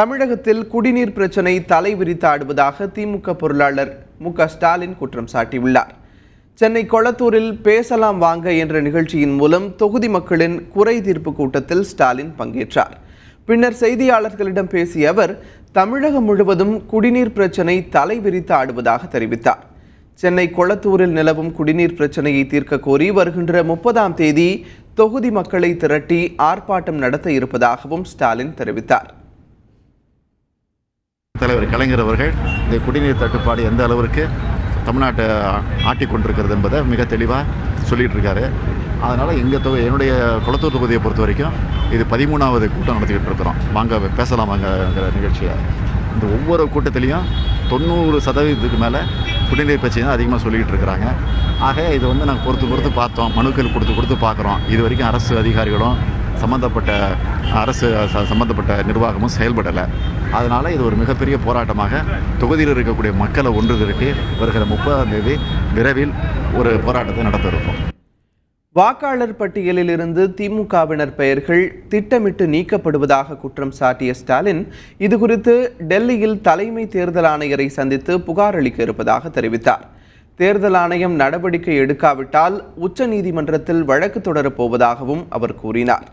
தமிழகத்தில் குடிநீர் பிரச்சினை தலைவிரித்தாடுவதாக திமுக பொருளாளர் மு.க.ஸ்டாலின் குற்றம் சாட்டியுள்ளார். சென்னை கொளத்தூரில் பேசலாம் வாங்க என்ற நிகழ்ச்சியின் மூலம் தொகுதி மக்களின் குறை தீர்ப்பு கூட்டத்தில் ஸ்டாலின் பங்கேற்றார். பின்னர் செய்தியாளர்களிடம் பேசிய அவர், தமிழகம் முழுவதும் குடிநீர் பிரச்சினை தலைவிரித்து ஆடுவதாக தெரிவித்தார். சென்னை கொளத்தூரில் நிலவும் குடிநீர் பிரச்சனையை தீர்க்க கோரி வருகின்ற 30ஆம் தேதி தொகுதி மக்களை திரட்டி ஆர்ப்பாட்டம் நடத்த இருப்பதாகவும் ஸ்டாலின் தெரிவித்தார். தலைவர் கலைஞர் அவர்கள் இந்த குடிநீர் தட்டுப்பாடு எந்த அளவிற்கு தமிழ்நாட்டை ஆட்டிக் கொண்டிருக்கிறது என்பதை மிக தெளிவாக சொல்லிகிட்டு இருக்காரு. அதனால் என்னுடைய கொளத்தூர் தொகுதியை பொறுத்த வரைக்கும் இது 13வது கூட்டம் நடத்திக்கிட்டு இருக்கிறோம். வாங்க பேசலாம் வாங்கிற நிகழ்ச்சியை. இந்த ஒவ்வொரு கூட்டத்திலையும் 90% மேலே குடிநீர் பிரச்சனை தான் அதிகமாக சொல்லிக்கிட்டு இருக்கிறாங்க. ஆக இது நாங்கள் பொறுத்து பார்த்தோம், மனுக்கள் கொடுத்து பார்க்குறோம். இது வரைக்கும் அரசு அதிகாரிகளும் சம்மந்தப்பட்ட நிர்வாகமும் செயல்படலை. அதனால் இது ஒரு மிகப்பெரிய போராட்டமாக தொகுதியில் இருக்கக்கூடிய மக்களை ஒன்று திரட்டி வருகிற 30ஆம் தேதி விரைவில் ஒரு போராட்டத்தை நடத்த இருக்கோம். வாக்காளர் பட்டியலில் இருந்து திமுகவினர் பெயர்கள் திட்டமிட்டு நீக்கப்படுவதாக குற்றம் சாட்டிய ஸ்டாலின், இதுகுறித்து டெல்லியில் தலைமை தேர்தல் ஆணையரை சந்தித்து புகார் அளிக்க இருப்பதாக தெரிவித்தார். தேர்தல் ஆணையம் நடவடிக்கை எடுக்காவிட்டால் உச்சநீதிமன்றத்தில் வழக்கு தொடரப்போவதாகவும் அவர் கூறினார்.